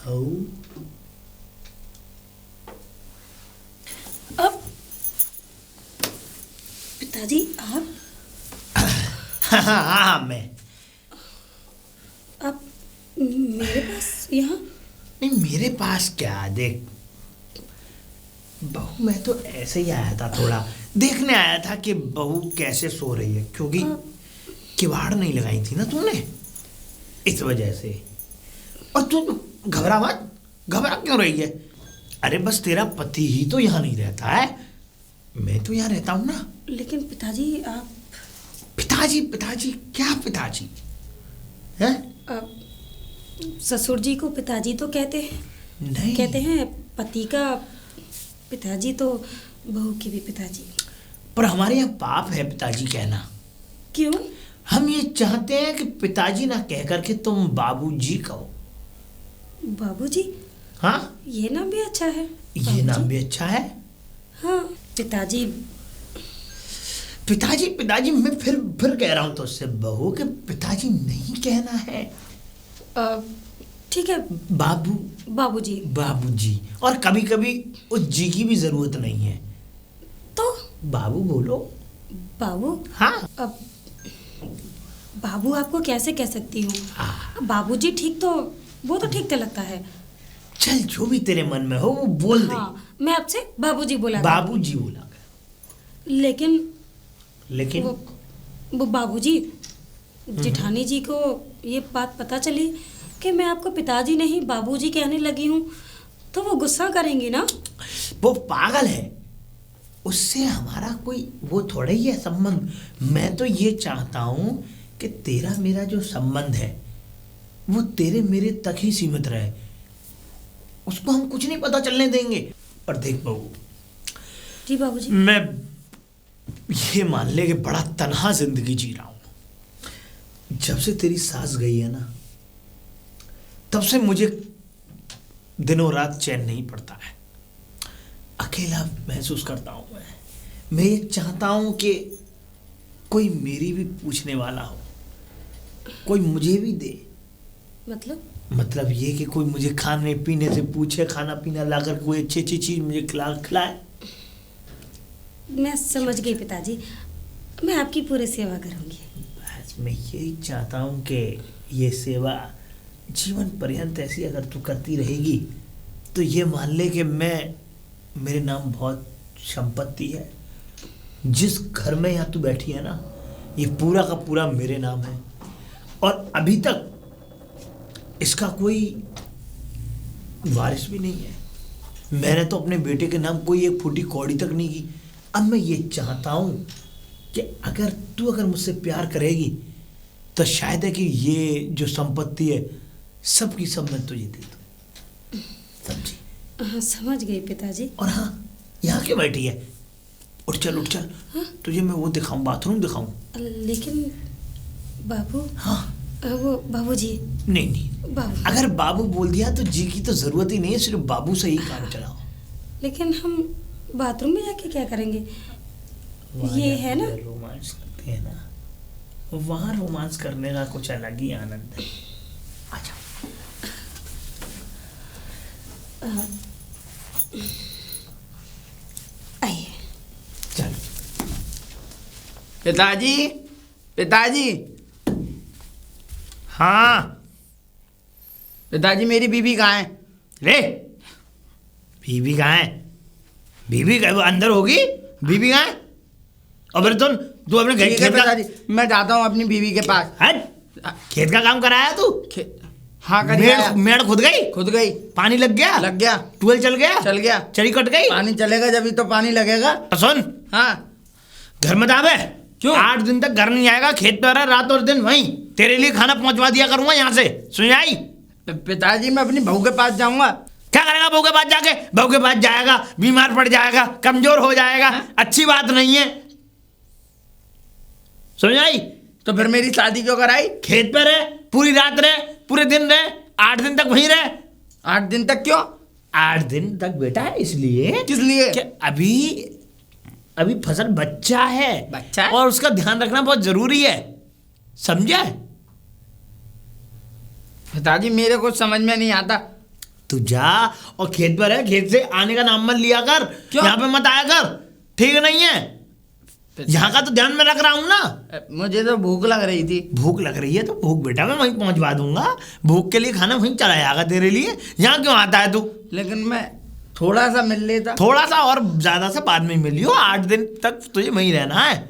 बहू अब पिताजी आप हाँ मैं आप मेरे पास यहाँ? नहीं, मेरे पास क्या, देख बहू मैं तो ऐसे ही आया था, थोड़ा देखने आया था कि बहू कैसे सो रही है, क्योंकि किवाड़ नहीं लगाई थी ना तूने, इस वजह से। और तू घबरा मत, घबरा क्यों रही है? अरे बस तेरा पति ही तो यहाँ नहीं रहता है, मैं तो यहाँ रहता हूँ ना। लेकिन पिताजी आप पिताजी पिताजी क्या पिताजी है? ससुर जी को पिताजी तो कहते हैं, नहीं कहते हैं पति का पिताजी तो बहू के भी पिताजी। पर हमारे यहाँ पाप है पिताजी कहना। क्यों? हम ये चाहते हैं कि पिताजी ना कह करके तुम बाबूजी कहो। बाबूजी? हाँ, ये नाम भी अच्छा है। ये नाम भी अच्छा है। हाँ पिताजी। पिताजी पिताजी मैं फिर कह रहा हूँ तो उससे बहू के पिताजी नहीं कहना है। ठीक है बाबू बाबूजी। बाबूजी, और कभी कभी उस जी की भी जरूरत नहीं है तो बाबू बोलो। बाबू? हाँ। अब बाबू आपको कैसे कह सकती हूँ? हाँ। बाबूजी ठीक तो वो तो ठीक तो लगता है। चल जो भी तेरे मन में हो वो बोल दे। हाँ, मैं आपसे बाबूजी बोला। बाबूजी बोला। लेकिन वो बाबूजी, जेठानी जी को ये बात पता चली कि मैं आपको पिताजी नहीं बाबूजी कहने लगी हूँ तो वो गुस्सा करेंगी ना? वो पागल है, उससे हमारा कोई वो थोड़ा ही है संबंध। मैं तो ये चाहता हूँ कि तेरा मेरा जो संबंध है वो तेरे मेरे तक ही सीमित रहे, उसको हम कुछ नहीं पता चलने देंगे। और देख बहू, जी बाबूजी। मैं ये मान ले कि बड़ा तन्हा जिंदगी जी रहा हूँ। जब से तेरी सास गई है ना, तब से मुझे दिनों रात चैन नहीं पड़ता है, अकेला महसूस करता हूँ। मैं ये चाहता हूँ कि कोई मेरी भी पूछने वाला हो, कोई मुझे भी दे। मतलब ये कि कोई मुझे खाने पीने से पूछे, खाना पीना लाकर कोई अच्छी अच्छी चीज मुझे खिलाए। मैं समझ गई पिताजी, मैं आपकी पूरी सेवा करूंगी। बस मैं यही चाहता हूँ कि ये सेवा जीवन पर्यंत ऐसी अगर तू करती रहेगी तो ये मान ले कि मेरे नाम बहुत संपत्ति है। जिस घर में यहाँ तू बैठी है ना, ये पूरा का पूरा मेरे नाम है, और अभी तक इसका कोई वारिस भी नहीं है। मैंने तो अपने बेटे के नाम कोई एक फूटी कौड़ी तक नहीं की। अब मैं ये चाहता हूँ कि अगर मुझसे प्यार करेगी तो शायद है कि ये जो संपत्ति है सबकी सब मैं तुझे दे दूँ। समझी? हाँ समझ गई पिताजी। और हाँ, यहाँ क्यों बैठी है? उठ चल। हाँ? तुझे मैं वो दिखाऊं, बाथरूम दिखाऊं। लेकिन बाबू। हाँ वो बाबूजी। नहीं बाबू। अगर बाबू बोल दिया तो जी की तो जरूरत ही नहीं है, सिर्फ बाबू से ही काम चलाओ। लेकिन हम बाथरूम में जाके क्या करेंगे? ये है ना, रोमांस करते हैं ना, वहाँ रोमांस करने का कुछ अलग ही आनंद है। आजा। आइए। चल। पिताजी। हाँ पिताजी, मेरी बीवी कहाँ है? रे, बीबी कहाँ है? बीबी अंदर होगी। बीबी कहाँ है? और फिर तू अपने ठीक है पिताजी, मैं जाता हूँ अपनी बीवी के पास। हट, खेत का काम कराया तू? हाँ कर मेड़ खुद गई? पानी लग गया? ट्यूबवेल चल गया? चरी कट गई? पानी चलेगा जब ही तो पानी लगेगा। तो सुन, हाँ घर में दावे क्यों? 8 दिन तक घर नहीं आएगा, खेत पे रहा रात और दिन वहीं, तेरे लिए खाना पहुंचवा दिया करूंगा यहाँ से, सुन आई? पिताजी, मैं अपनी बहू के पास जाऊंगा। क्या करेगा बहू के पास जाके? बहू के पास जाएगा, बीमार पड़ जाएगा, कमजोर हो जाएगा। अच्छी बात नहीं है, समझ आई? तो फिर मेरी शादी क्यों कराई? खेत पे रहे, पूरी रात रहे, पूरे दिन रहे, 8 दिन तक वहीं रहे। 8 दिन तक क्यों? 8 दिन तक बेटा इसलिए, किस लिए? कि अभी फसल बच्चा है, और उसका ध्यान रखना बहुत जरूरी है, समझा? पिताजी, मेरे को समझ में नहीं आता। तू जा और खेत पर है, खेत से आने का नाम मत लिया कर, क्यों? यहाँ पे मत आया कर, ठीक नहीं है? यहाँ का तो ध्यान में रख रहा हूँ ना। मुझे तो भूख लग रही थी। भूख लग रही है तो भूख बेटा मैं वहीं पहुंचवा दूंगा, भूख के लिए खाना वहीं चला जाएगा तेरे लिए। यहाँ क्यों आता है तू? लेकिन मैं थोड़ा सा मिल लेता। थोड़ा सा और ज्यादा से बाद में मिलियो, 8 दिन तक तुझे वहीं रहना है।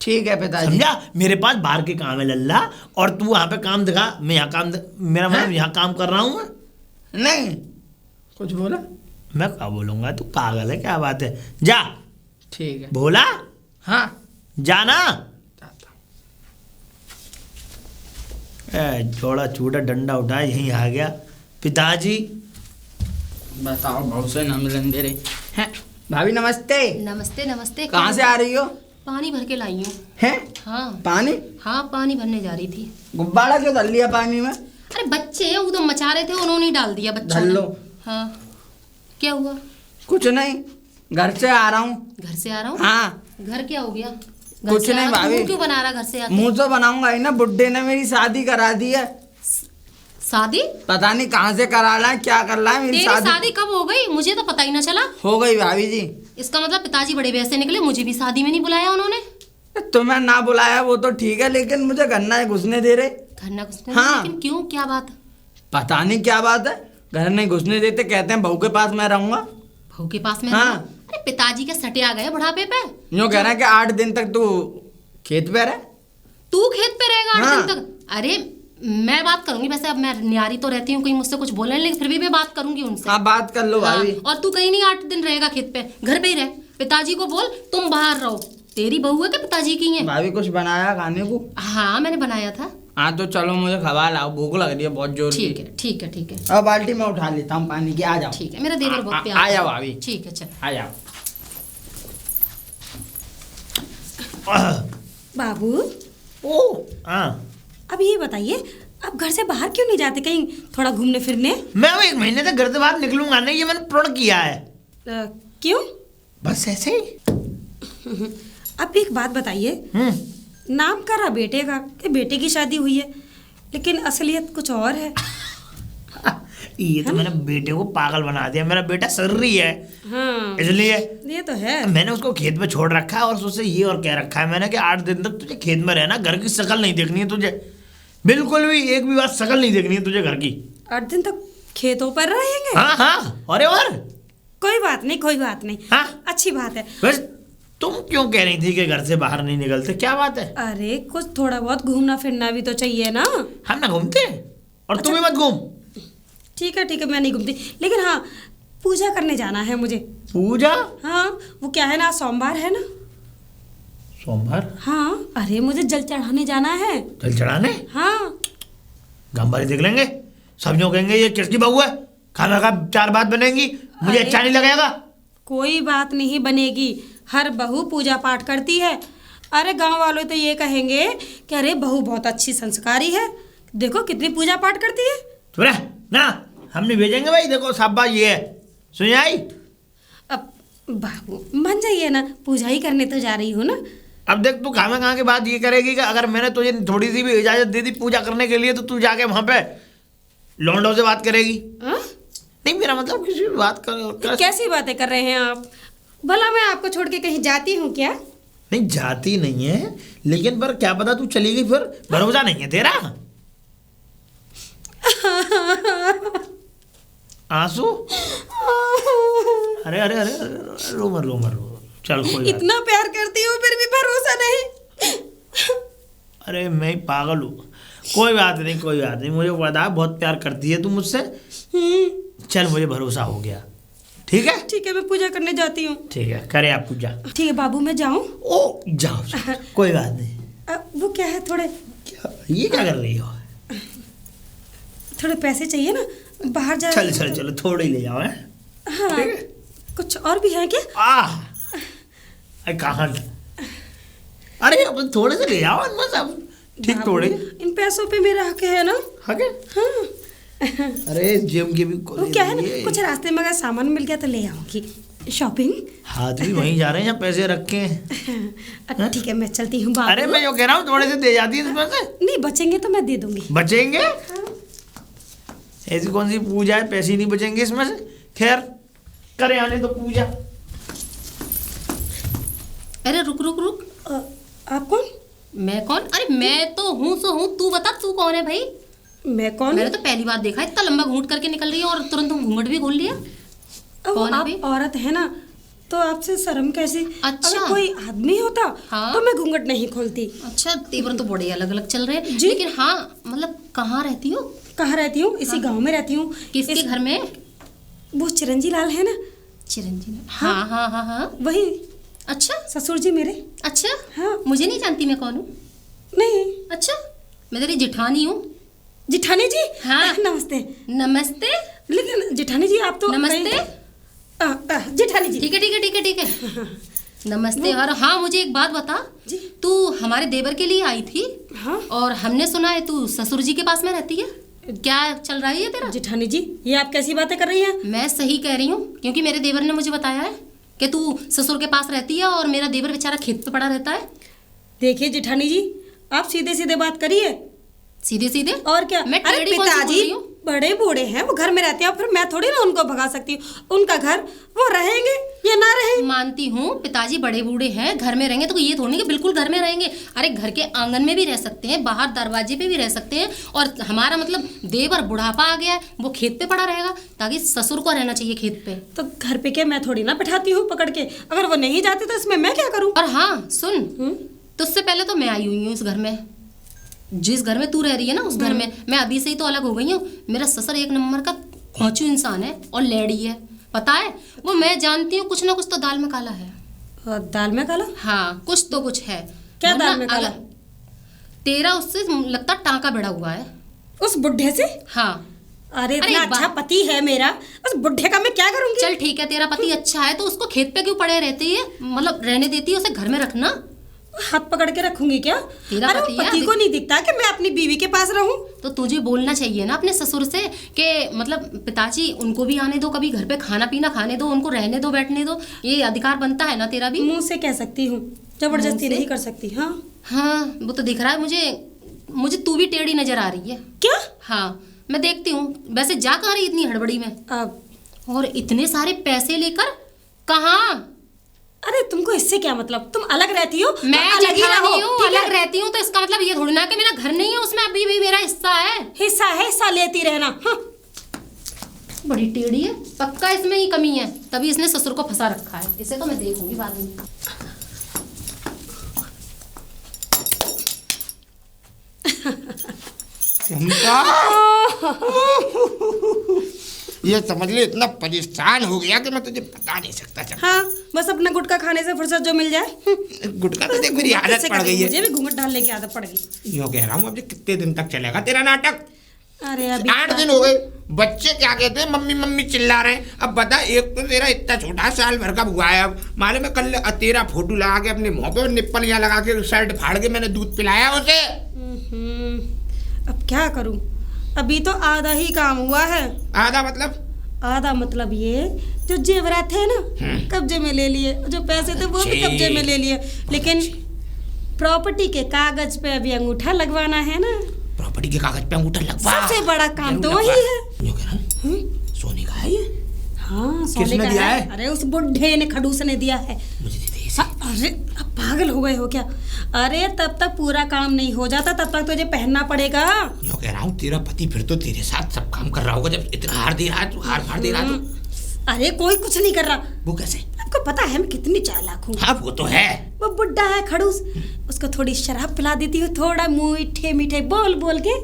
ठीक है पिताजी। समझा? मेरे पास बाहर के काम है लल्ला, और तू वहां पे काम दिखा, मैं यहाँ काम मेरा मतलब यहाँ काम कर रहा हूँ। नहीं कुछ बोला? मैं क्या बोलूंगा, तू पागल है क्या? बात है, जा। ठीक है। बोला? हाँ जाना। जोड़ा चूड़ा डंडा उठा यहीं आ गया। पिताजी बताओ, बहुत से ना मिलन दे रहे हैं। भाभी नमस्ते। नमस्ते नमस्ते। कहाँ से आ रही हो? पानी भर के लाई हूँ। हैं? हाँ पानी? हाँ पानी भरने जा रही थी। गुब्बारा क्यों डाल लिया पानी में? अरे बच्चे हैं, वो तो मचा रहे थे, उन्होंने ही डाल दिया बच्चा डाल ने। लो। हाँ क्या हुआ? कुछ नहीं, घर से आ रहा हूँ। घर से आ रहा हूँ? हाँ। घर क्या हो गया? घर कुछ से नहीं आ रहा, भाभी। मुंह क्यों बना रहा घर से आके? मुंह तो बनाऊंगा ही ना, बुड्ढे ने मेरी शादी करा दी है। शादी? पता नहीं कहाँ से करा रहा है, क्या कर रहा है। मेरी तेरी शादी कब हो गई? मुझे तो पता ही ना चला। हो गई भाभी जी। इसका मतलब पिताजी बड़े वैसे निकले, मुझे भी शादी में नहीं बुलाया उन्होंने। तुम्हें ना बुलाया वो तो ठीक है, लेकिन मुझे घर ना घुसने दे रहे। घर ना घुसने? हाँ। लेकिन क्यों, क्या बात? पता नहीं क्या बात है, घर नहीं घुसने देते, कहते हैं बहू के पास मैं रहूंगा। बहू के पास में? हाँ। अरे पिताजी के सटे आ गए बुढ़ापे पे। यूँ कह रहे हैं कि 8 दिन तक तू खेत पे रह। तू खेत पे रहेगा 8 हाँ। दिन तक? अरे मैं बात करूंगी, वैसे अब मैं न्यारी तो रहती हूँ, कोई मुझसे कुछ बोलने, लेकिन फिर भी मैं बात करूंगी उनसे। हाँ बात कर लो भाभी। हाँ, और तू कहीं नहीं 8 दिन रहेगा खेत पे, घर पे ही रह। पिताजी को बोल तुम बाहर रहो। तेरी बहू है कि पिताजी की है? भाभी कुछ बनाया खाने को? हाँ मैंने बनाया था। हाँ तो चलो मुझे खवा लाओ, भूख लग रही है बहुत जोर की। ठीक है ठीक है ठीक है अब बाल्टी में उठा लेता हूँ पानी की, आ जाओ। ठीक है, मेरा देवर बहुत प्यार आ जाओ भाभी। ठीक है चल। आ जाओ। बाबू ओ हाँ, अब ये बताइए, आप घर से बाहर क्यों नहीं जाते कहीं थोड़ा घूमने फिरने? मैं वो 1 महीने तक घर से बाहर निकलूंगा नहीं, ये मैंने प्रण किया है। क्यों? बस ऐसे ही। अब एक बात बताइए, नाम करा बेटे का कि बेटे की शादी हुई है, लेकिन असलियत कुछ और है। ये तो मैंने बेटे को पागल बना दिया, मेरा बेटा सर्री है। हाँ इसलिए ये तो है। मैंने उसको खेत में छोड़ रखा है, और उससे ये और कह रखा है मैंने कि 8 दिन तक तुझे खेत में रहना, घर की शक्ल नहीं देखनी है तुझे, बिल्कुल भी एक भी बात शक्ल नहीं देखनी है तुझे घर की। 8 दिन तक खेतों पर रहेंगे? हाँ हाँ, अरे और कोई बात नहीं, कोई बात नहीं। हाँ? अच्छी बात है। बस तुम क्यों कह रही थी कि घर से बाहर नहीं निकलते, क्या बात है? अरे कुछ थोड़ा बहुत घूमना फिरना भी तो चाहिए ना। हम ना घूमते, और तुम भी मत घूम। ठीक है मैं नहीं घूमती, लेकिन हाँ पूजा करने जाना है मुझे। पूजा? हाँ वो क्या है ना, सोमवार है ना। सोमवार? हाँ अरे मुझे जल चढ़ाने जाना है। जल चढ़ाने? हाँ। गाँव वाले देख लेंगे, सब जो कहेंगे ये किसकी बहू है, खाना का 4 बात बनेंगी, मुझे अच्छा नहीं लगेगा। कोई बात नहीं बनेगी, हर बहू पूजा पाठ करती है। अरे गांव वालों तो ये कहेंगे कि अरे बहू बहुत अच्छी संस्कारी है, देखो कितनी पूजा पाठ करती है। तो ना हम नहीं भेजेंगे भाई, देखो साहबा ये है, सुन आई। अब बाबू मान जाइए ना, पूजा ही करने तो जा रही हूँ ना। अब देख तू खाना खा के बात ये करेगी कि अगर मैंने तुझे थोड़ी सी भी इजाजत दे दी पूजा करने के लिए, तो तू जाके वहां पे लौंडों से बात करेगी। हाँ? नहीं मेरा मतलब किसी भी बात कर। कैसी बातें कर रहे हैं आप? भला मैं आपको छोड़ के कहीं जाती हूँ क्या? नहीं जाती नहीं है, लेकिन पर क्या पता तू चली गई, फिर भरोसा नहीं है तेरा। आंसू? अरे अरे अरे रो मत चल कोई बात। इतना प्यार करती हूँ फिर भी भरोसा नहीं। अरे मैं पागल हूँ, कोई बात नहीं, मुझे पता है बहुत प्यार करती है तू मुझसे। चल मुझे भरोसा हो गया, ठीक है मैं पूजा करने जाती हूँ। ठीक है, करे आप पूजा। ठीक है बाबू मैं जाऊँ? ओ जाओ, कोई बात नहीं। वो क्या है, थोड़े ये क्या कर रही हो? थोड़े पैसे चाहिए ना, बाहर जा। चलो थोड़े ही ले जाओ। है हाँ ठीक है? कुछ और भी है क्या? अरे कहाँ, अरे अपन थोड़े से ले जाओ इनमें सब, ठीक थोड़े। इन पैसों पे मेरा हक है ना। हक है? हाँ। अरे जिम के भी वो क्या है ना, कुछ रास्ते में अगर सामान मिल गया तो ले आऊंगी। शॉपिंग हाथ भी वहीं जा रहे हैं जहाँ पैसे रखे हैं। ठीक है मैं चलती हूँ बाबू। अरे मैं जो कह रहा हूँ थोड़े से दे जाती है इसमें से। नहीं बचेंगे तो मैं दे दूंगी। बचेंगे? ऐसी कौन सी पूजा है, पैसे ही नहीं बचेंगे इसमें से। खैर करे आने तो पूजा। अरे रुक रुक रुक, आप कौन? मैं कौन? अरे मैं तो हूँ सो हूँ, तू बता तू कौन है भाई? मैं कौन? मैंने तो पहली बार देखा, इतना लंबा घूंट करके निकल रही है और तुरंत तुम घूंघट भी खोल लिया। अब कौन है आप भाई? औरत है ना, तो आपसे शर्म कैसी? अच्छा। अगर कोई आदमी होता हाँ। तो मैं घूंघट नहीं खोलती। अच्छा, तेवर तो बड़े अलग अलग चल रहे हैं। जी। लेकिन हाँ, मतलब कहाँ रहती हो? कहाँ रहती हूँ? इसी गांव में रहती हूँ। किसके घर में? वो चिरंजी लाल है ना, चिरंजीवी। हाँ हाँ हाँ हाँ, वही अच्छा ससुर जी मेरे। अच्छा। हाँ। मुझे नहीं जानती मैं कौन हूँ? नहीं। अच्छा, मैं तेरी जेठानी हूँ। जिठानी जी। हाँ। नमस्ते। नमस्ते। लेकिन जिठानी जी आप तो नमस्ते। जिठानी जी। ठीक है ठीक है ठीक है ठीक है। नमस्ते। और हाँ, मुझे एक बात बता, जी। तू हमारे देवर के लिए आई थी हाँ। और हमने सुना है तू ससुर जी के पास में रहती है। क्या चल रहा है तेरा? जिठानी जी, ये आप कैसी बातें कर रही हैं? मैं सही कह रही हूँ, क्योंकि मेरे देवर ने मुझे बताया है कि तू ससुर के पास रहती है और मेरा देवर बेचारा खेत पे पड़ा रहता है। देखिए जिठानी जी, आप सीधे सीधे बात करिए। सीधे सीधे? और क्या? मैं अरे टेढ़ी कौन सी बोल पिताजी रही हूँ? बड़े बूढ़े हैं, वो घर में रहते हैं, फिर मैं थोड़ी ना उनको भगा सकती हूँ। उनका घर, वो रहेंगे या ना रहे। मानती हूँ पिताजी बड़े बूढ़े हैं, घर में रहेंगे, तो ये थोड़ी कि बिल्कुल घर में रहेंगे। अरे घर के आंगन में भी रह सकते हैं, बाहर दरवाजे पे भी रह सकते हैं। और हमारा मतलब देवर बुढ़ापा आ गया है, वो खेत पे पड़ा रहेगा, ताकि ससुर को रहना चाहिए खेत पे। तो घर पे के मैं थोड़ी ना बैठाती हूँ पकड़ के। अगर वो नहीं जाते तो इसमें मैं क्या करूँ? और हाँ सुन, तुझसे पहले तो मैं आई हुई हूँ इस घर में। जिस घर में तू रह रही है ना, उस घर में मैं अभी से ही तो अलग हो गई हूँ। मेरा ससुर एक नंबर का खोंचू इंसान है और लेडी है, पता है? वो मैं जानती हूँ, कुछ ना कुछ तो दाल में काला है। दाल में काला? हाँ, कुछ तो कुछ है। क्या वरना दाल में काला? तेरा उससे लगता टांका भिड़ा हुआ है। उस बुढ़े से? हाँ। अरे इतना अच्छा पति है मेरा, उस बुढ़े का मैं क्या करूंगी? चल ठीक है, तेरा पति अच्छा है तो उसको खेत पे क्यों पड़े रहती है, मतलब रहने देती है उसे घर में रखना। हाथ पकड़ के रखूंगी क्या? तेरा अरे पति है, पति को नहीं दिखता कि मैं अपनी बीवी के पास रहूं? तो तुझे बोलना चाहिए ना अपने ससुर से कि मतलब पिताजी उनको भी आने दो, कभी घर पे खाना पीना खाने दो, उनको रहने दो, बैठने दो। ये अधिकार बनता है ना तेरा भी। मुंह से कह सकती हूँ, जबरदस्ती नहीं कर सकती। हाँ हाँ, वो तो दिख रहा है मुझे तू भी टेढ़ी नजर आ रही है। क्या? हाँ, मैं देखती हूँ। वैसे जा कहाँ रही इतनी हड़बड़ी में? अब और इतने सारे पैसे लेकर कहाँ? अरे तुमको इससे क्या मतलब? तुम अलग रहती हो, मैं अलग ही रहो, जेठानी हूँ, ठीक है? अलग रहती हूँ, तो इसका मतलब ये थोड़ी ना कि मेरा घर नहीं है, उसमें अभी भी मेरा हिस्सा है। हिस्सा है, हिस्सा लेती रहना। हाँ। बड़ी टेढ़ी है, पक्का इसमें ही कमी है, तभी इसने ससुर को फंसा रखा है। इसे तो मैं देखूंगी बाद में। ये समझ ले इतना परेशान हो गया कि मैं तुझे बता नहीं सकता। चल हाँ, बस अपना गुटखा खाने से फुर्सत जो मिल जाए। गुटखा तो देख मेरी आदत पड़ गई है। मुझे भी घूंघट डालने की आदत पड़ गई। यूँ कह रहा हूँ, अब ये कितने दिन तक चलेगा तेरा नाटक? अरे अभी 8 दिन हो गए, बच्चे क्या कहते हैं, मम्मी मम्मी चिल्ला रहे हैं। अब बता, एक तो तेरा इतना छोटा साल भर का हुआ है, अब मालूम है कल तेरा फोटो लगा के अपने मुंह पे निप्पल यहाँ लगा के शर्ट फाड़ के मैंने दूध पिलाया उसे। अब क्या करूं? अभी तो आधा ही काम हुआ है। आधा मतलब? आधा मतलब ये, जो जेवरात थे ना कब्जे में ले लिए, जो पैसे थे वो भी कब्जे में ले लिए, लेकिन प्रॉपर्टी के कागज पे अभी अंगूठा लगवाना है ना। प्रॉपर्टी के कागज पे अंगूठा लगवा, सबसे बड़ा काम तो वही है। यूँ कह रहा हूँ, सोने का है ये? हाँ, सोने किसने का दिया है? अरे उस बुढ़े ने, खड़ूस ने दिया है। मुझे दे दे इसे। अरे अब पागल हो गए हो क्या? अरे तब तक पूरा काम नहीं हो जाता, तब तक तुझे पहनना पड़ेगा। यूँ कह रहा हूँ, तेरा पति फिर तो तेरे साथ सब काम कर रहा होगा, जब इतना हार दे रहा है, तू हार फाड़ दे रहा है तो। अरे कोई कुछ नहीं कर रहा। वो कैसे? आपको पता है मैं कितनी चालाक हूँ। हाँ वो तो है। वो बुड्ढा है खड़ूस, उसको थोड़ी शराब पिला देती हूँ, थोड़ा मीठे मीठे बोल बोल के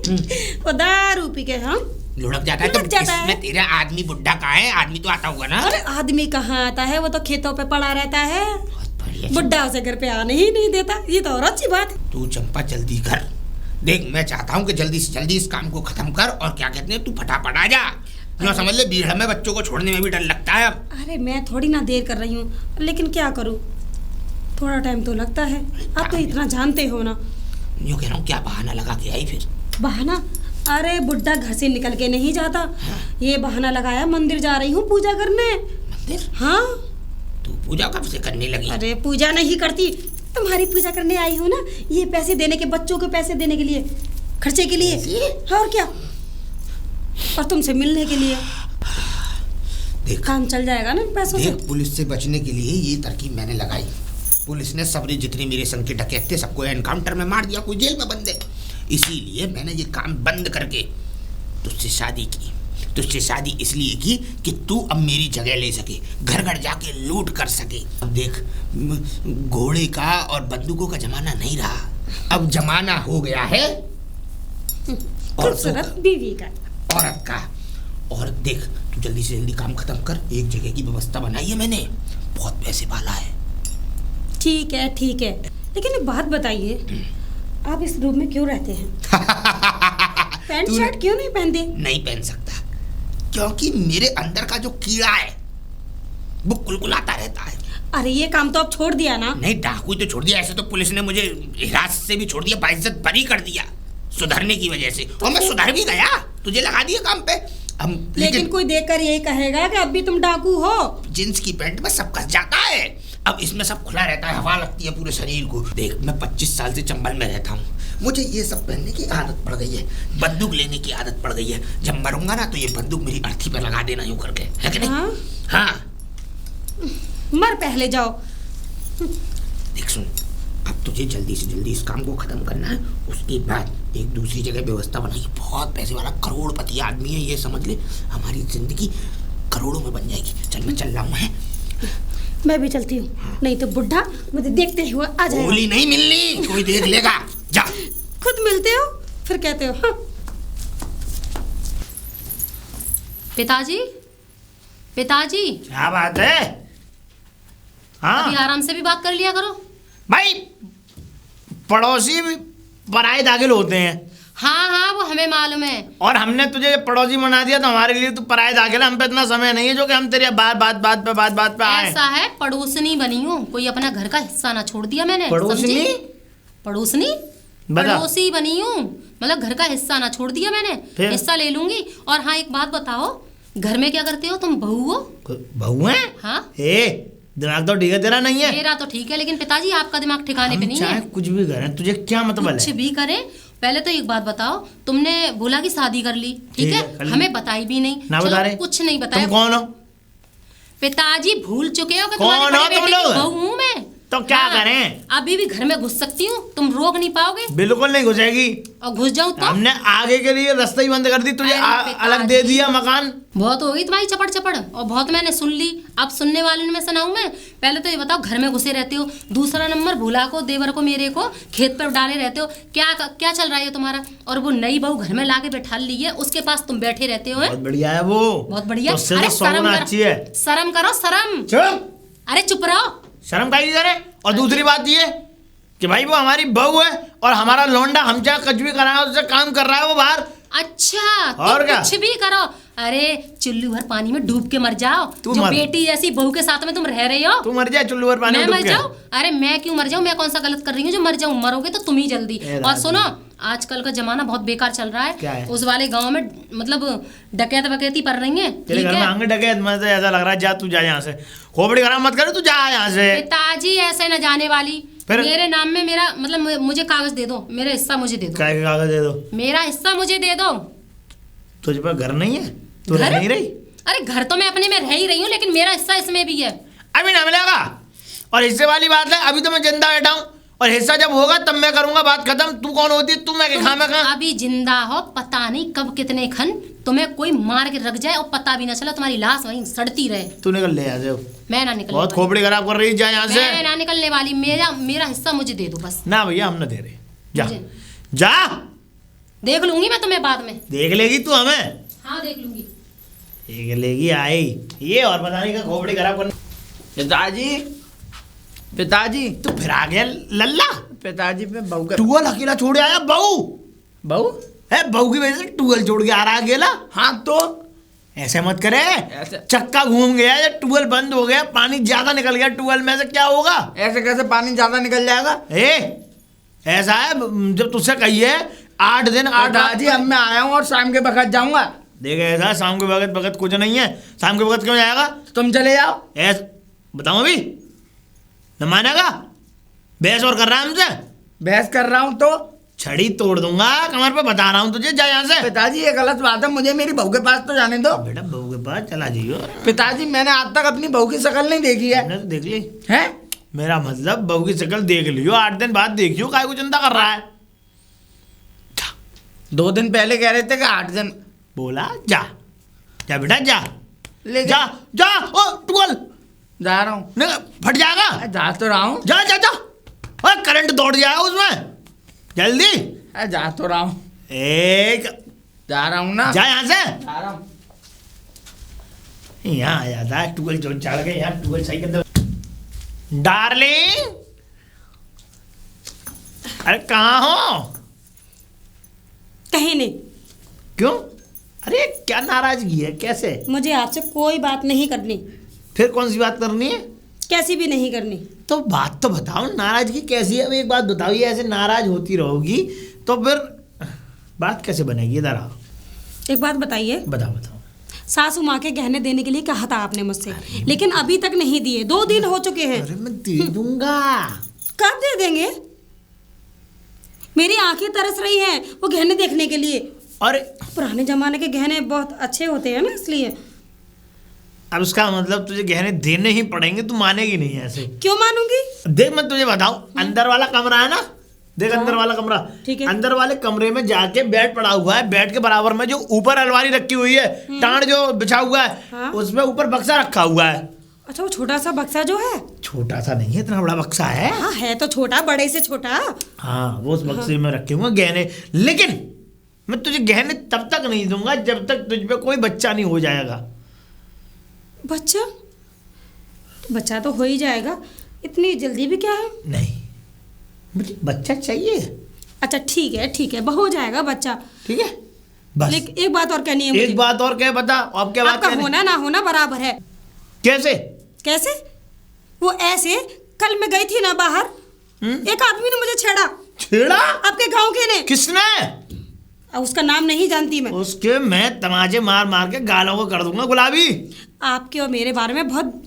वो दारू पी के हम लुढ़क जाता है। लुढ़क तो जाता है। इसमें तेरा आदमी बुड्ढा कहाँ है? आदमी तो आता होगा ना। अरे आदमी कहाँ आता है, वो तो खेतों पे पड़ा रहता है। बहुत बढ़िया। बुड्ढा उसे घर पे आने ही नहीं देता, ये तो और अच्छी बात है। तू चंपा जल्दी कर, देख मैं चाहता हूँ कि जल्दी से जल्दी इस काम को खत्म कर, और क्या कहते हैं, तू फटाफट आ जा। यूँ समझ ले, भीड़ में बच्चों को छोड़ने में भी डर लगता है अब। अरे मैं थोड़ी ना देर कर रही हूँ, लेकिन क्या करूँ, थोड़ा टाइम तो लगता है। आप तो इतना जानते हो ना। यूँ कह रहा हूँ, क्या बहाना लगा के आई फिर? बहाना? अरे बुड्ढा घर से निकल के नहीं जाता। ये बहाना लगाया, मंदिर जा रही हूँ पूजा करने। मंदिर? हाँ। तू पूजा कब से करने लगी? अरे पूजा नहीं करती, तुम्हारी पूजा करने आई हूँ ना। ये पैसे देने के, बच्चों के पैसे देने के लिए, खर्चे के लिए। और क्या? और तुमसे मिलने के लिए। देख काम चल जाएगा ना इन पैसों से। देख, पुलिस से बचने के लिए ये तरकीब मैंने लगाई। पुलिस ने सबरी जितनी मेरे संग के डकैत थे सबको एनकाउंटर में मार दिया, कोई जेल में बंद है। इसीलिए मैंने ये काम बंद करके तुझसे शादी की। तुझसे शादी इसलिए की कि तू अब मेरी जगह ले सके, घर घर जाके लूट कर सके। अब देख, घोड़े का और बंदूकों का जमाना नहीं रहा, अब जमाना हो गया है खूबसूरत बीवी का, औरत का। और देख, तू जल्दी से जल्दी काम खत्म कर। एक जगह की व्यवस्था बनाई है मैंने, बहुत पैसे वाला है। ठीक है ठीक है, लेकिन एक बात बताइए, आप इस रूम में क्यों रहते हैं? पैंट शर्ट क्यों नहीं पहनते? नहीं पहन सकता, क्योंकि मेरे अंदर का जो कीड़ा है वो कुलकुलाता रहता है। अरे ये काम तो आप छोड़ दिया ना। नहीं, डाकू तो छोड़ दिया, ऐसे तो पुलिस ने मुझे हिरासत से भी छोड़ दिया, बाइज्जत बरी कर दिया सुधरने की वजह से। और मैं सुधर भी गया, तुझे लगा दिया काम पे। हम लेकिन कोई देखकर यही कहेगा कि अब भी तुम डाकू हो। जींस की पैंट में सब कस जाता है, अब इसमें सब खुला रहता है, हवा लगती है पूरे शरीर को। देख, मैं 25 साल से चंबल में रहता हूँ, मुझे ये सब पहनने की आदत पड़ गई है, बंदूक लेने की आदत पड़ गई है। जब मरूंगा ना तो ये बंदूक मेरी अर्थी पर लगा देना यूं करके, है कि नहीं? हाँ, मर पहले जाओ। देख सुन, अब तुझे जल्दी से जल्दी इस काम को खत्म करना है, उसके बाद एक दूसरी जगह व्यवस्था बनाई। बहुत पैसे वाला करोड़पति आदमी है, ये समझ ले, हमारी जिंदगी करोड़ों में बन जाएगी। चल, मैं चल रहा हूँ। मैं भी चलती हूँ, नहीं तो बुढ़ा मुझे देखते हुए आ जाएगा। गोली नहीं मिलनी, कोई देख लेगा। जा, खुद मिलते हो फिर कहते हो। हाँ। पिताजी, पिताजी, क्या बात है? हाँ अभी आराम से भी बात कर लिया करो। भाई, पड़ोसी भी पराए दाखिल होते हैं, हाँ हाँ, वो हमें मालूम है। और हमने तुझे पड़ोसी बना दिया तो हमारे लिए तू पराए दाखिल है। हम पे इतना समय नहीं है जो कि हम तेरी बात पे आए। ऐसा है, पड़ोसनी बनी हूँ, कोई अपना घर का हिस्सा ना छोड़ दिया मैंने। पड़ोसनी? समझी? पड़ोसनी, बता। पड़ोसी बनी हूँ, मतलब घर का हिस्सा ना छोड़ दिया मैंने, फिर? हिस्सा ले लूंगी। और हाँ, एक बात बताओ, घर में क्या करते हो तुम? बहू हो? बहू है? हाँ, दिमाग तो ठीक है तेरा, नहीं है? मेरा तो ठीक है, लेकिन पिताजी आपका दिमाग ठिकाने पे नहीं चाहे है। कुछ भी करें, तुझे क्या मतलब है? कुछ भी करें, पहले तो एक बात बताओ, तुमने बोला कि शादी कर ली, ठीक कर है, ली। हमें बताई भी नहीं। ना चलो, बता रहे? कुछ नहीं बताया। तुम कौन हो? पिताजी भूल चुके हो कि कौन तुम्हारे हो बड़े तुम बेटे की लोग? बहू हूं मैं। तो क्या करें? अभी भी घर में घुस सकती हूँ, तुम रोक नहीं पाओगे। बिल्कुल नहीं घुसेगी, और घुस जाऊं तो हमने आगे के लिए रास्ता ही बंद कर दी, तुझे अरे अलग दे दिया मकान। बहुत हो गई तुम्हारी चपड़ चपड़, और बहुत मैंने सुन ली। अब सुनने वाले में सुनाऊं मैं? पहले तो ये बताओ, घर में घुसे रहते हो, दूसरा नंबर भोला को, देवर को, मेरे को खेत पर डाले रहते हो। क्या क्या चल रहा है तुम्हारा? और वो नई बहू घर में लाके बैठा ली है, उसके पास तुम बैठे रहते हो। बहुत बढ़िया है वो, बहुत बढ़िया। तो उससे अरे तो 100 गुना अच्छी है। शर्म करो, शर्म। चुप, अरे चुप रहो। शर्म काहे की करे? और दूसरी बात ये कि भाई वो हमारी बहू है और हमारा लौंडा हम चाहे कुछ भी करा है, उससे काम कर रहा है वो बाहर। अच्छा, और तुम क्या? कुछ भी करो। अरे चुल्लू भर पानी में डूब के मर जाओ, तू जो मर। बेटी जैसी बहू के साथ में तुम रह रहे हो। तू मर जाए चुल्लू भर पानी मैं में मर डूब के। जाऊं? अरे मैं क्यों मर जाऊं? मैं कौन सा गलत कर रही हूँ जो मर जाऊं? मरोगे तो तुम ही जल्दी। और सुनो, आजकल का जमाना बहुत बेकार चल रहा क्या है? है। उस वाले गांव में मतलब डकैत वकैती पड़ रही है, तेरे ठीक घर में है? आंगन डके, मुझे ऐसा लग रहा है, जा तू जा यहाँ से, खोपड़ी खराब मत कर, तू जा यहाँ से। पिताजी ऐसे न जाने वाली, फिर? मेरे नाम में मेरा मतलब मुझे कागज दे दो, मेरा हिस्सा मुझे दे दो, काय का कागज दे दो? मेरा हिस्सा मुझे दे दो। तुझ पर घर नहीं है? तू रह घर? नहीं रही? अरे घर तो मैं अपने में रह ही रही हूँ, लेकिन मेरा हिस्सा इसमें भी है। अभी ना मिलेगा। और हिस्से वाली बात है, अभी तो मैं जिंदा बैठा हूँ, और हिस्सा जब होगा तब मैं करूंगा, बात खत्म। तू कौन होती है? तू मैं खा मैं खा। अभी जिंदा हो, पता नहीं कब कितने खन तुम्हें कोई मार के रख जाए और पता भी ना चला, तुम्हारी लाश वहीं सड़ती रहे। तू निकल ले यहाँ से, मैं ना निकल, बहुत खोपड़ी खराब कर रही है, जा यहाँ से। मैं ना निकलने वाली। मेरा हिस्सा मुझे दे दो बस। ना भैया, हम ना दे रहे, जा मुझे- जा। देख लूंगी मैं तुम्हें बाद में। देख लेगी तू हमें? हाँ देख लूंगी। देख लेगी आई ये, और बताने का खोपड़ी खराब करने। पिताजी, पिताजी, तू फिर आ गया लल्ला। पिताजी पे बहू का टूअल अकेला छोड़ आया, बहू बहू है, बहू की वजह से टूअल छोड़ के आ रहा है अकेला। हाँ तो ऐसे मत करे, ऐसे चक्का घूम गया या टूअल बंद हो गया, पानी ज्यादा निकल गया टूअल में से, क्या होगा? ऐसे कैसे पानी ज्यादा निकल जाएगा? ऐसा है, जब तुझसे कहिए 8 दिन 8 रात। पिताजी, अब मैं आया हूँ और शाम के वक्त जाऊंगा। देख ऐसा है, शाम के वक्त कुछ नहीं है, शाम के वक्त क्यों जाएगा? तुम चले जाओ। ऐसा बताऊं अभी न मानेगा? बहस और कर रहा है हमसे? बहस कर रहा हूँ तो छड़ी तोड़ दूंगा कमर पे, बता रहा हूँ तुझे, जा यहाँ से। पिताजी ये गलत बात है, मुझे मेरी बहू के पास तो जाने दो। बेटा बहू के पास चला जाइयो। पिताजी मैंने आज तक अपनी बहू की शक्ल नहीं देखी है। हमने तो देख ली हैं? मेरा मतलब बहू की शक्ल देख लियो, 8 दिन बाद देखियो, काय को चिंता कर रहा है। 2 दिन पहले कह रहे थे कि 8 दिन। बोला जा जा बेटा जा, ले जा जा। ओ टूल जा रहा हूँ। फट जाएगा। जा तो रहा हूँ। जा जा जा, और करंट दौड़ जाएगा उसमें, जल्दी। जा तो रहा हूँ। एक जा रहा हूँ ना। जा यहाँ से। जा रहा हूँ। यहाँ आ जाता है टूल, जो चढ़ गए यहाँ टूल सही कर दो। डार्लिंग, अरे कहाँ हो? कहीं नहीं। क्यों? अरे क्या नाराजगी है, कैसे? मुझे आपसे कोई बात नहीं करनी। फिर कौन सी बात करनी है? कैसी भी नहीं करनी। तो बात तो बताओ, नाराजगी कैसी है? अब एक बात बताओ, ये ऐसे नाराज होती रहोगी तो फिर बात कैसे बनेगी? इधर आओ। एक बात बताइए। बताओ बताओ। सासू माँ के गहने देने के लिए कहा था आपने मुझसे, लेकिन अभी तक नहीं दिए। 2 दिन हो चुके हैं। अरे मैं दे दूंगा। कब दे देंगे? मेरी आंखें तरस रही हैं वो गहने देखने के लिए। अरे पुराने जमाने के गहने बहुत अच्छे होते हैं ना, इसलिए। अब उसका मतलब तुझे गहने देने ही पड़ेंगे, तू मानेगी नहीं ऐसे। क्यों मानूंगी? देख मैं तुझे बताऊं, अंदर वाला कमरा है ना, देख अंदर वाला कमरा, ठीक है। अंदर वाले कमरे में जाके बेड पड़ा हुआ है, बेड के बराबर में जो ऊपर अलमारी रखी हुई है, टांड जो बिछा हुआ है, हाँ। उसमें ऊपर बक्सा रखा हुआ है। अच्छा, वो छोटा सा बक्सा जो है? छोटा सा नहीं है, इतना बड़ा बक्सा है। हाँ है तो छोटा, बड़े से छोटा। हाँ वो उस बक्से में रखे हुए गहने, लेकिन मैं तुझे गहने तब तक नहीं दूंगा जब तक तुझ पे कोई बच्चा नहीं हो जाएगा। बच्चा? बच्चा तो हो ही जाएगा, इतनी जल्दी भी क्या है? नहीं, मुझे बच्चा चाहिए। अच्छा ठीक है ठीक है, हो जाएगा बच्चा। ठीक है बस। लेकिन एक बात और कहनी है मुझे। एक बात और क्या बता, अब क्या बात आपका कहनी? होना ना होना बराबर है। कैसे? कैसे? वो ऐसे, कल मैं गई थी ना बाहर, एक आदमी ने मुझे छेड़ा। छेड़ा? आपके गांव के ने। किसने? उसका नाम नहीं जानती मैं। उसके मैं तमाचे मार मार के गालों को कर दूंगा गुलाबी। आपके और मेरे बारे में बहुत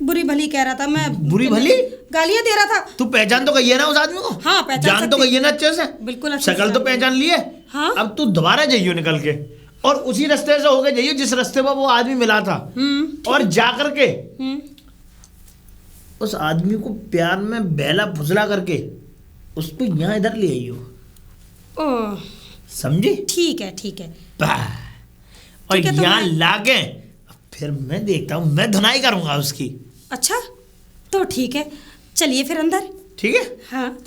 बुरी भली कह रहा था। मैं बुरी भली? गालियां दे रहा था। तू पहचान तो गई है ना उस आदमी को? हाँ, पहचान जान तो सकती। गई है ना अच्छे से? बिल्कुल अच्छे शक्ल से तो जानती पहचान ली है। हाँ। अब तू दोबारा जाइयो निकल के, और उसी रास्ते से होके जाइयो जिस रास्ते पर वो आदमी मिला था, और जाकर के उस आदमी को प्यार में बहला फुसला करके उसको यहाँ इधर ले आइयो। ओह समझी? ठीक है ठीक है। और ठीक है, तो यहाँ मैं- लाके फिर मैं देखता हूँ, मैं धुनाई करूंगा उसकी। अच्छा तो ठीक है, चलिए फिर अंदर। ठीक है? हाँ,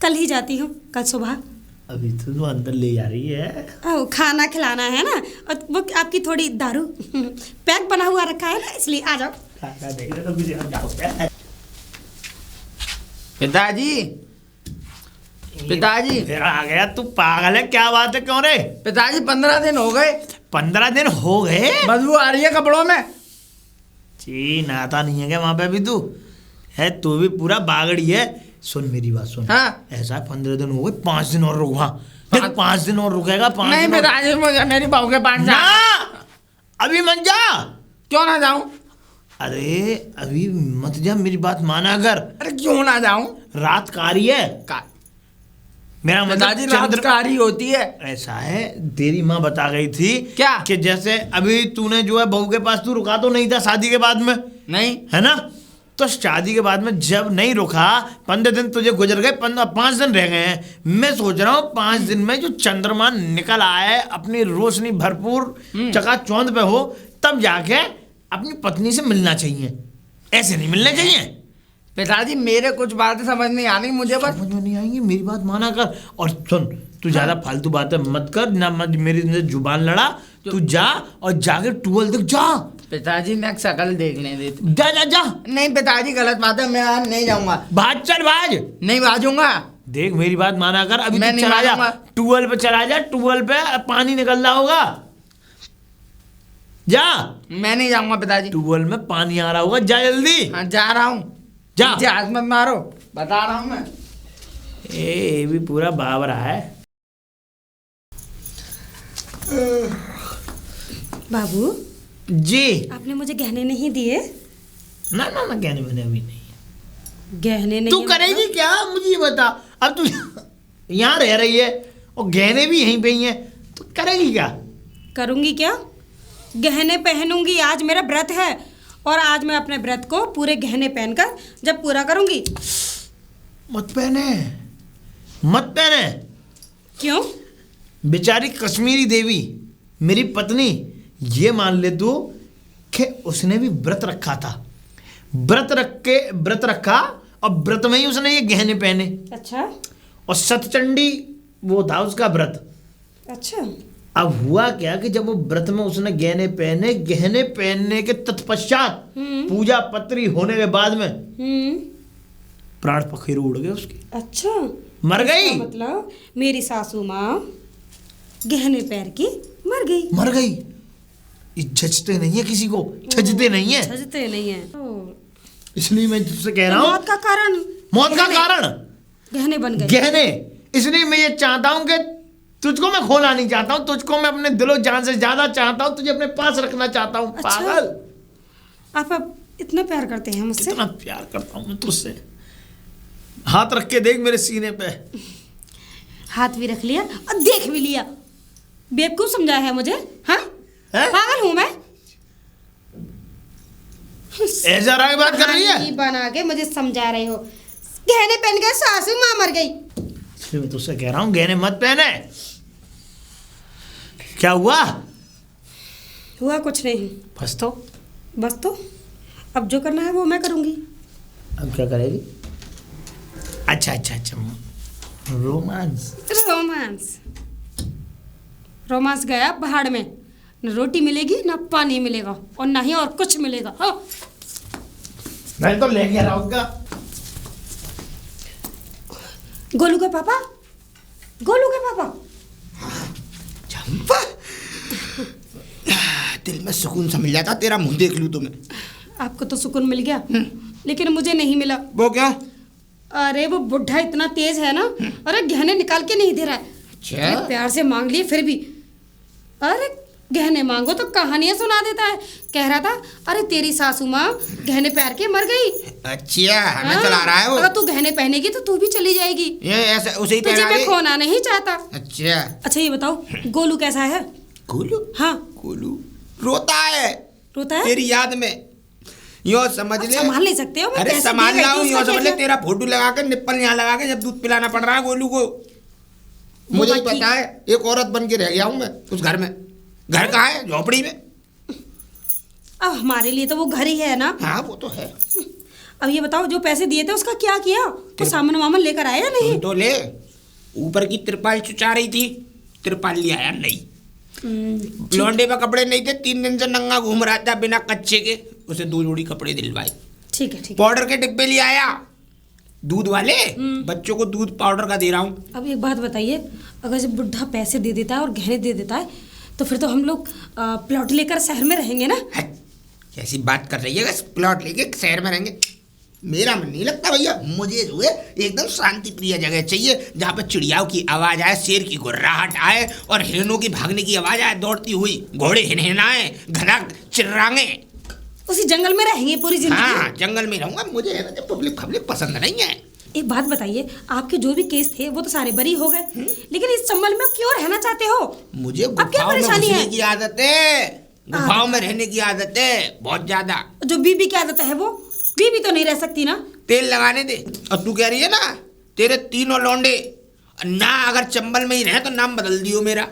कल ही जाती हूँ, कल सुबह। अभी तो तू अंदर ले जा रही है। खाना खिलाना है ना, और वो आपकी थोड़ी दारू पैक बना हुआ रखा है ना, इसलिए आ जाओ। खाना देख रहे तो मुझे अब जाओ। पिताजी, पिताजी, फिर आ गया तू, पागल है क्या? बात है क्यों रे? पिताजी 15 दिन हो गए। 15 दिन हो गए? बदबू आ रही है कपड़ों में। ची नाता नहीं है क्या वहां पे अभी? तू है, तू भी पूरा बागड़ी है। सुन मेरी बात सुन। हाँ। ऐसा 15 दिन हो गए, 5 दिन और रुक वहां। देख 5 दिन और रुकेगा, 5 नहीं दिन और- पिताजी, मुझे मेरी बहू के पास ना, जा। अभी मत जा। क्यों ना जाऊं? अरे अभी मत जा, मेरी बात माना कर। अरे क्यों ना जाऊं? रात कारी है मेरा मतलब। पिताजी रात कारी होती है। ऐसा है, तेरी माँ बता गई थी क्या? कि जैसे अभी तूने जो है बहू के पास तू रुका तो नहीं था शादी के बाद में, नहीं है ना? तो शादी के बाद में जब नहीं रुका, 15 दिन तुझे गुजर गए, 5 दिन रह गए हैं। मैं सोच रहा हूँ 5 दिन में जो चंद्रमा निकल आए, अपनी रोशनी भरपूर चकाचौंध पे हो, तब जाके अपनी पत्नी से मिलना चाहिए। ऐसे नहीं मिलने चाहिए। पिताजी मेरे कुछ बातें समझ नहीं आ रही मुझे, बस समझ में नहीं आएंगी, मेरी बात माना कर। और सुन, तू ज्यादा फालतू बातें मत कर ना, मत मेरी जुबान लड़ा। तू जा और जाके टूवल देख, जा पिताजी मैं शक्ल देखने देते। जा जा जा। नहीं पिताजी गलत बात है, मैं आज नहीं जाऊंगा। भाज चल भाज। नहीं बाजूंगा। देख मेरी बात माना कर, अभी मैं तू नहीं चला जा, मानूंगा। टूवल पे चला जा, टूवल पे पानी निकल रहा होगा, जा। मैं नहीं जाऊंगा पिताजी। टूवल में पानी आ रहा होगा, जा जल्दी हाँ जा रहा हूँ। जा। नीचे हाथ मत मारो, बता रहा हूँ मैं। ये भी पूरा बावरा है। बाबू जी। आपने मुझे गहने नहीं दिए? ना ना ना, कहने मैंने अभी नहीं। गहने नहीं? तू करेगी क्या मुझे ये बता। अब तू यहाँ रह रही है और गहने भी यहीं पे ही हैं, तो करेगी क्या? करूँगी क्या? गहने पहनूंगी। आज मेरा व्रत है और आज मैं अपने व्रत को पूरे गहने पहनकर जब पूरा करूँगी। मत पहने, मत पहने। क्यों? बेचारी कश्मीरी देवी मेरी पत्नी, ये मान ले तू कि उसने भी व्रत रखा था, व्रत रखा और व्रत में ही उसने ये गहने पहने। अच्छा। और सतचंडी वो था उसका व्रत। अच्छा। अब हुआ क्या कि जब वो व्रत में उसने गहने पहनने के तत्पश्चात पूजा पत्री होने के बाद में प्राण पखेरु उड़ गए उसके। अच्छा, मर गई। इसका मतलब मेरी सासू माँ गहने पहन के मर गई। ये जचते नहीं है किसी को, छजते नहीं है, सजते नहीं है। इसलिए मैं तुझसे कह रहा हूँ मौत का कारण गहने बन गए। गहने। इसलिए मैं ये चाहता हूँ कि तुझको मैं खोना नहीं चाहता हूँ, तुझको मैं अपने दिलो जान से ज्यादा चाहता हूँ, तुझे अपने पास रखना चाहता हूँ। अच्छा? पागल, आप अब इतना प्यार करते हैं मुझसे? इतना प्यार करता हूँ मैं तुझसे। हाथ रख के देख मेरे सीने पे। हाथ भी रख लिया और देख भी लिया। बेवकूफ समझा है मुझे? हाँ, पागल हूँ मैं? ऐसा राय बात कर रही है? कहानी बना के मुझे समझा रहे हो। गहने पहन के सासू माँ मर गई। इसलिए मैं तुझसे कह रहा हूँ गहने मत पहने। क्या हुआ? हुआ कुछ नहीं। बस तो अब जो करना है वो मैं करूँगी। अब क्या करेगी? अच्छा, रोमांस गया पहाड़ में। न रोटी मिलेगी ना पानी मिलेगा और ना ही और कुछ मिलेगा। हाँ, मैं तो ले गया रहूँगा। गोलू के पापा। चंपा, दिल में सुकून सा मिल जाता तेरा मुंह देख लूं तो मैं। आपको तो सुकून मिल गया, लेकिन मुझे नहीं मिला। वो क्या? अरे वो बुढ़ा इतना तेज है ना, अरे गहने निकाल के नहीं दे रहा है। अच्छा? प्यार से मांग लिए फिर भी। अरे गहने मांगो तो कहानियां सुना देता है। कह रहा था अरे तेरी सासू माँ गहने पहन के मर गई। अच्छा, हमें चला रहा है वो। अगर तू गहने पहनेगी तो तू भी चली जाएगी। ये ऐसा उसे ही तुझे पहना मैं दे। खोना नहीं चाहता। अच्छा ये बताओ गोलू कैसा है? गोलू? हाँ, गोलू रोता है रोता है। तेरी याद में। यो समझ ले, संभाल नहीं सकते हो? मैं अरे पैसे संभाल दे गई रहा थी, हूँ। उसका यो समझ ले क्या? तेरा फोटो लगा के निप्पल यहाँ लगा के जब दूध पिलाना पड़ रहा है गोलू को। मुझे ही बात ठीक। पता है, एक औरत बन के रह गया हूँ मैं उस घर में। घर कहाँ है? झोपड़ी में। अब हमारे लिए तो वो घर ही है ना। हाँ वो तो है। अब ये बताओ जो पैसे दिए थे उसका क्या किया? वो सामान वामन लेकर आया या नहीं? तुम तो ले, ऊपर की तिरपाल चुचा रही थी, तिरपाल ले आया नहीं। लौंडे में कपड़े नहीं थे, 3 दिन से नंगा घूम रहा था बिना कच्चे के, उसे 2 जोड़ी कपड़े दिलवाए। ठीक है। पाउडर के डिब्बे ले आया, दूध वाले। बच्चों को दूध पाउडर का दे रहा हूँ। अब एक बात बताइए, अगर जब बुढ़ा पैसे दे देता है और गहने दे देता है तो फिर तो हम लोग प्लॉट लेकर शहर में रहेंगे ना? कैसी बात कर रही है? प्लॉट लेके शहर में रहेंगे? मेरा मन नहीं लगता भैया। मुझे जो है एकदम शांति प्रिय जगह चाहिए, जहाँ पे चिड़ियाओं की आवाज आए, शेर की गुर्राहट आए और हिरणों की भागने की आवाज आए, दौड़ती हुई घोड़े हिनहिनाए, घनक चिर्रांगे। उसी जंगल में रहेंगे पूरी जिंदगी? हाँ, जंगल में रहूंगा। मुझे है ना पब्लिक पब्लिक पसंद नहीं है। एक बात बताइए, आपके जो भी केस थे वो तो सारे बरी हो गए, लेकिन इस संबल में क्यों रहना चाहते हो? मुझे अब क्या गुफाओं में परेशानी घुसने है? की आदत है, गुफाओं में रहने की आदत है बहुत ज्यादा। जो बीबी की आदत है वो बीबी तो नहीं रह सकती ना? तेल लगाने दे। और तू कह रही है ना तेरे 3 लौंडे ना अगर चंबल में ही रहे तो नाम बदल दियो मेरा।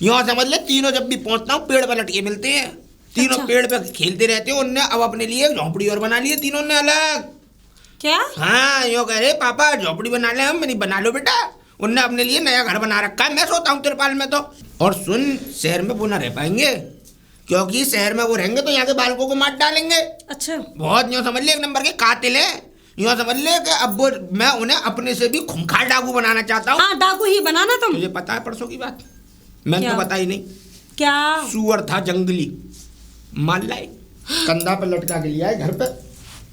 यूँ समझ ले, तीनों जब भी पहुंचता हूँ पेड़ पर लटके मिलते हैं। तीनों अच्छा। पेड़ पे खेलते रहते हो। उनने अब अपने लिए झोंपड़ी और बना ली है तीनों ने अलग। क्या? हाँ, यो कह रहे पापा झोपड़ी बना ले। हम नहीं, बना लो बेटा। उनने अपने लिए नया घर बना रखा है, मैं सोता हूँ तिरपाल में तो। और सुन, शहर में वो ना रह पाएंगे, क्योंकि शहर में वो रहेंगे तो यहाँ के बालकों को मार डालेंगे। अच्छा। बहुत यूँ समझ ले 1 नंबर के कातिल है। यूँ समझ ले कि अब वो मैं उन्हें अपने से भी खूंखार डाकू बनाना चाहता हूँ। हाँ, डाकू ही बनाना तुम। तुझे पता है परसों की बात? मैंने तो बताई नहीं। क्या? सुअर था जंगली, माल लाए, कंधा पे लटका के लिया है घर पे।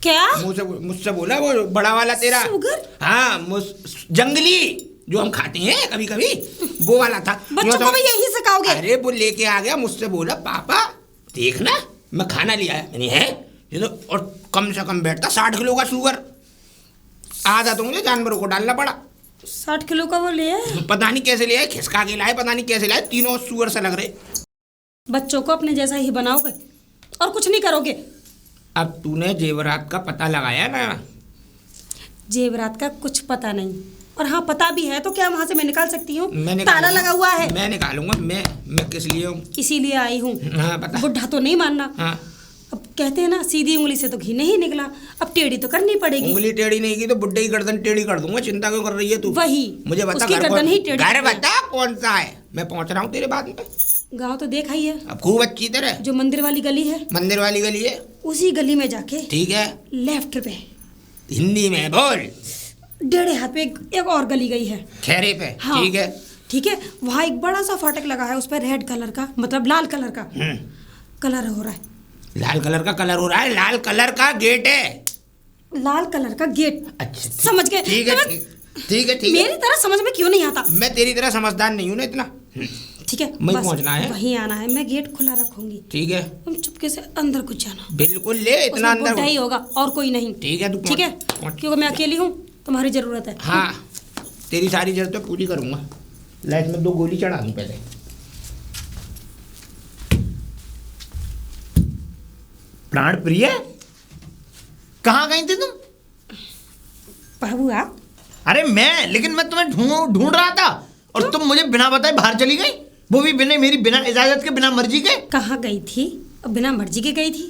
क्या? मुझसे बोला वो बड़ा वाला तेरा। सुगर? हाँ, जंगली जो हम खाते हैं कभी कभी, वो वाला था। बच्चों को भी यही सिखाओगे? अरे वो लेके आ गया, मुझसे बोला पापा देखना मैं खाना ले आया। मैंने है ये तो, और कम से कम बैठता 60 किलो का शुगर। आधा तो मुझे जानवरों को डालना पड़ा। 60 किलो का वो ले आए। पता नहीं कैसे लिया है, खिसका के लाए, पता नहीं कैसे लाए, तीनों सुअर से लग रहे। बच्चों को अपने जैसा ही बनाओगे और कुछ नहीं करोगे। अब तूने जेवरात का पता लगाया ना? जेवरात का कुछ पता नहीं, और हाँ पता भी है तो क्या वहाँ से मैं निकाल सकती हूँ? मैं ताला निकालूंगा। लगा हुआ है। मैं निकालूंगा। मैं किस लिए हूँ? इसीलिए आई हूँ। हाँ पता। बुढ़ा तो नहीं मानना। हाँ, अब कहते हैं ना सीधी उंगली से तो घी नहीं निकला, अब टेढ़ी तो करनी पड़ेगी। उंगली टेढ़ी नहीं की तो बुड्ढे की गर्दन टेढ़ी कर दूंगा। चिंता क्यों कर रही है तू? वही, मुझे बता उसकी गर्दन ही टेढ़ी घर कर दे। बता कौन सा है, मैं पहुंच रहा हूँ तेरे बाद में। गाँव तो देखा ही है, अब खूब अच्छी तरह। जो मंदिर वाली गली है मंदिर वाली गली है, उसी गली में जाके ठीक है? लेफ्ट पे हिंदी में बोल। 1.5 हाथ पे एक और गली गई है। खैरे पे, हाँ, ठीक है? ठीक है। वहाँ एक बड़ा सा फाटक लगा है, उस पर रेड कलर का, मतलब लाल कलर का कलर हो रहा है। लाल कलर का कलर हो रहा है? लाल कलर का गेट है? लाल कलर का गेट। अच्छा, समझ गए? ठीक है, ठीक है, ठीक है। मेरी तरह समझ में क्यों नहीं आता? मैं तेरी तरह समझदार नहीं हूँ ना इतना। ठीक है, वहीं बस पहुंचना है? वहीं आना है। मैं गेट खुला रखूंगी, ठीक है, तुम चुपके से अंदर कुछ जाना। बिल्कुल ले, इतना उसमें अंदर बुड्ढा ही होगा और कोई नहीं। ठीक है, तू ठीक है, पहुंच। क्योंकि मैं अकेली हूँ, तुम्हारी जरूरत है। हाँ, तेरी सारी जरूरतें पूरी करूंगा। लाइट में 2 गोली चढ़ा दूं पहले। प्राण प्रिय, कहाँ गई थी तुम? बाबू आप? अरे लेकिन मैं तुम्हें ढूंढ रहा था और तुम मुझे बिना बताए बाहर चली गई, वो भी बिना इजाजत के, बिना मर्जी के। कहाँ गई थी? अब बिना मर्जी के गई थी?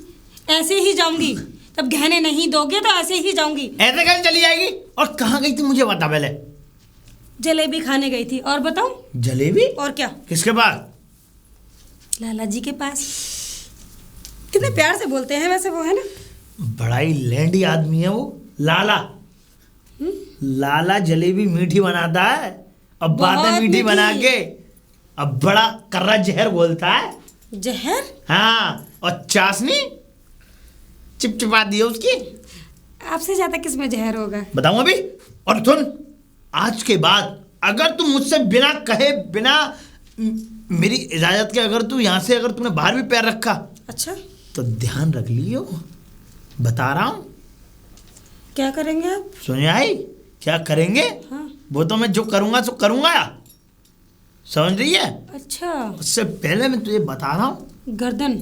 ऐसे ही जाऊंगी, तब गहने नहीं दोगे तो ऐसे ही जाऊंगी। ऐसे कैसे चली जाएगी? और कहाँ गई थी मुझे बता पहले। जलेबी खाने गई थी। और बताऊं? जलेबी? और क्या? किसके पास? लाला जी के पास। कितने प्यार से बोलते हैं वैसे वो, है ना? बड़ा ही लैंडी आदमी है वो लाला। लाला जलेबी मीठी बनाता है, अब बातें बहुत मीठी बना मीठी। के अब बड़ा कर्रा जहर बोलता है। जहर? हाँ, और चाशनी चिपचिपा दी है उसकी। आपसे ज्यादा किस में जहर होगा? बताऊं अभी? और सुन, आज के बाद अगर तुम मुझसे बिना कहे, बिना मेरी इजाजत के अगर तू यहाँ से अगर तुमने बाहर भी पैर रखा, अच्छा, तो ध्यान रख लियो, बता रहा हूँ। क्या करेंगे आप? सुन आई, क्या करेंगे? हाँ। वो तो मैं जो करूंगा सो करूंगा, समझ रही है? अच्छा, उससे पहले मैं तुझे बता रहा हूँ। गर्दन?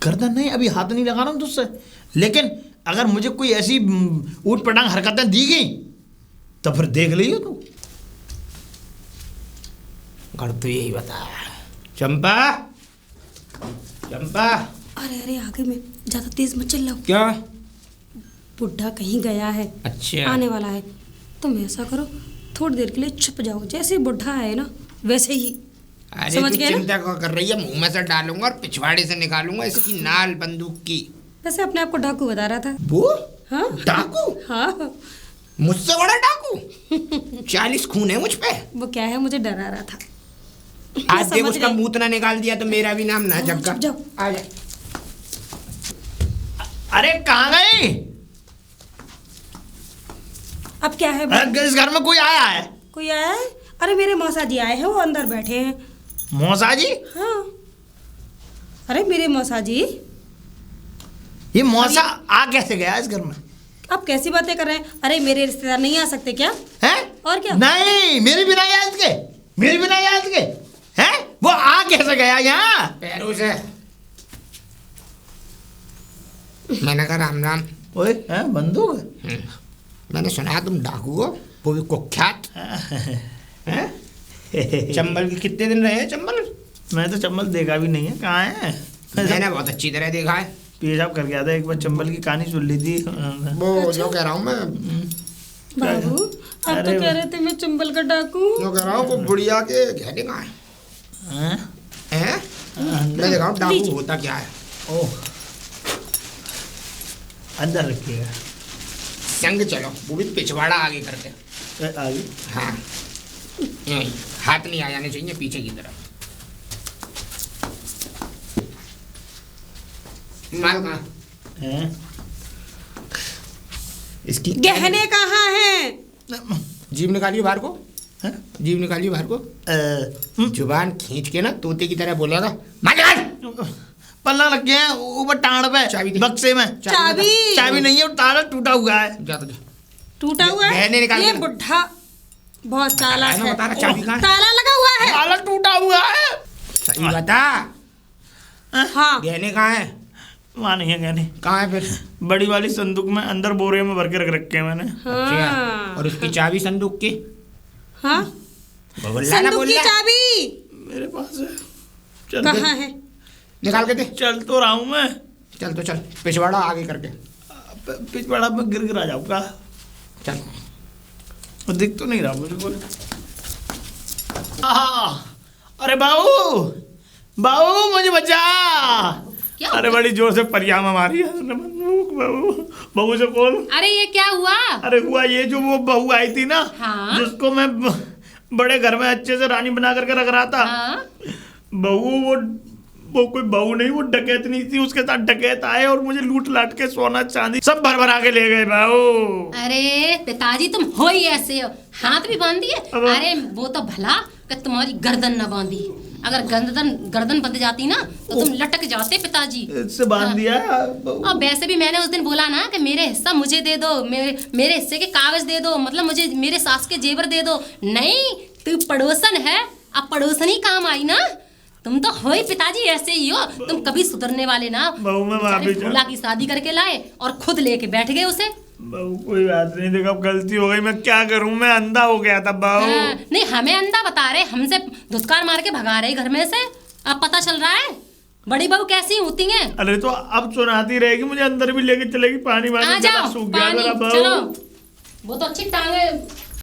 गर्दन नहीं, अभी हाथ नहीं लगा रहा हूँ तुझसे, लेकिन अगर मुझे कोई ऐसी ऊट पटांग हरकतें दी गई तो फिर देख लियो तू। घर तो यही बताया। चंपा, चंपा। अरे अरे, आगे में ज्यादा तेज मत चिल्लाओ। क्या? बुढ़ा कहीं गया है, अच्छा, आने वाला है। तुम ऐसा करो, थोड़ी देर के लिए छुप जाओ, जैसे बुढ़ा है ना वैसे ही। अरे समझ तू गए ना? चिंता क्यों कर रही है? मुंह में से डालूंगा और पिछवाड़े से निकालूंगा इसकी नाल बंदूक की। वैसे अपने आप को डाकू बता रहा था। वो हाँ डाकू? हाँ, मुझसे बड़ा डाकू? 40 खून है मुझ पे। वो क्या है, मुझे डरा रहा था। आज देख समझ उसका गई। मूत ना निकाल दिया तो मेरा भी नाम ना झपका। चुप जाओ। आ जा। अरे कहाँ गई? अब क्या है? अरे इस घर में कोई आया है? कोई आया है? अरे मेरे मौसा जी आए हैं, वो अंदर बैठे हैं। मौसा जी? हाँ, अरे मेरे मौसा जी। ये मौसा आ कैसे गया इस घर में? आप कैसी बातें कर रहे हैं? अरे मेरे रिश्तेदार नहीं आ सकते क्या? हैं? और क्या? नहीं, मेरे बिना याद के, मेरे बिना याद के, हैं? वो आ कैसे गया यहाँ? पैरों से। मैंने कहा राम राम। ओए, हैं, बंदूक? मैंने सुना तुम डाकू हो, वो भी कुख्यात। हैं? चंबल के कितने दिन रहे हैं चंबल? मैं तो चंबल देखा भी नहीं है, कहाँ है? मैंने बहुत अच्छी तरह देखा है। पेशाब कर गया था एक बार, चंबल की कहानी सुन ली थी। वो जो कह रहा हूँ मैं, बाबू, आप अरे तो कह रहे थे मैं चंबल का डाकू। जो कह रहा हूँ वो बुढ़िया के गहने कहाँ हैं? हैं? हैं? मैं देखा हूँ डाकू होता क्या है। ओह, अंदर रखिएगा। संग चलो, वो भी पिछवाड़ा आगे करके। आगे? हाँ, यूं ही, हाथ नहीं आ जाने चाहिए पीछे की तरफ। माल कहाँ? हैं? इसकी गहने कहाँ हैं? जीभ निकालिए बाहर को। हैं? जीभ निकालिए बाहर को। जुबान खींच के ना तोते की तरह बोलेगा। मार निकाल। पल्ला रख गया ऊपर टांड पे, चाबी दे। बक्से में। चाबी? चाबी नहीं है, वो ताला टूटा हुआ है। जा तो जा। टूटा हुआ है। गहने निकाल ये के- बुढ़ा बहुत चालाक ना है। बता रहा, चाबी कहाँ है? ताला लगा हुआ है। ताला टूटा हुआ है। सही बता, हाँ गहने कहाँ है? वहाँ नहीं है गहने। कहाँ है फिर? बड़ी वाली संदूक में अंदर बोरे में भर के रख रखे हैं मैंने। अच्छा, हाँ और उसकी चाबी संदूक की? हाँ बोलना ना, संदूक की बोलना। चाबी मेरे पास है। चल कहाँ है? निकाल के दे। चल तो रहा हूँ मैं। चल तो चल, पिछवाड़ा आगे करके पिछवाड़ा में गिर जाऊंगा। चल। दिख तो नहीं रहा मुझको। अरे बाबू, बाबू मुझे बचा। क्या अरे हुआ? बड़ी जोर से परियाम हमारी है। बाबू, बहू से बोल। अरे ये क्या हुआ? अरे हुआ ये, जो वो बहू आई थी ना, हाँ। जिसको मैं बड़े घर में अच्छे से रानी बना करके रख रहा था। हाँ? बहू वो कोई बहू नहीं, वो डकैत नहीं थी। उसके साथ डकैत आए और मुझे लूट लाट के सोना चांदी सब भर के ले गए बाबू। अरे पिताजी तुम हो ही ऐसे हो, हाथ भी बांध दिए। अरे वो तो भला कि तुम्हारी गर्दन न बांधी, अगर गर्दन बंध जाती ना तो तुम लटक जाते पिताजी। इससे बांध दिया है बहू। और वैसे भी मैंने उस दिन बोला ना कि मेरे हिस्सा मुझे दे दो, मेरे हिस्से के कागज दे दो, मतलब मुझे मेरे सास के जेवर दे दो। नहीं, तू पड़ोसन है, अब पड़ोसन ही काम आई ना। तुम तो हो ही पिताजी ऐसे ही हो, तुम कभी सुधरने वाले ना। बहू मैं बेचारे माफी भोला की शादी करके लाए और खुद लेके बैठ गए उसे। बहू कोई बात नहीं, देखो अब गलती हो गई, मैं क्या करूं, मैं अंधा हो गया था बहू। हाँ, नहीं हमें अंधा बता रहे, हमसे धुतकार मार के भगा रहे घर में से। अब पता चल रहा है बड़ी बहू कैसी होती है। अरे तो अब सुनाती रहेगी, मुझे अंदर भी लेके चलेगी, पानी आ वानी जाओ सूख गया पानी, मेरा बहू। चलो वो तो अच्छी टांगे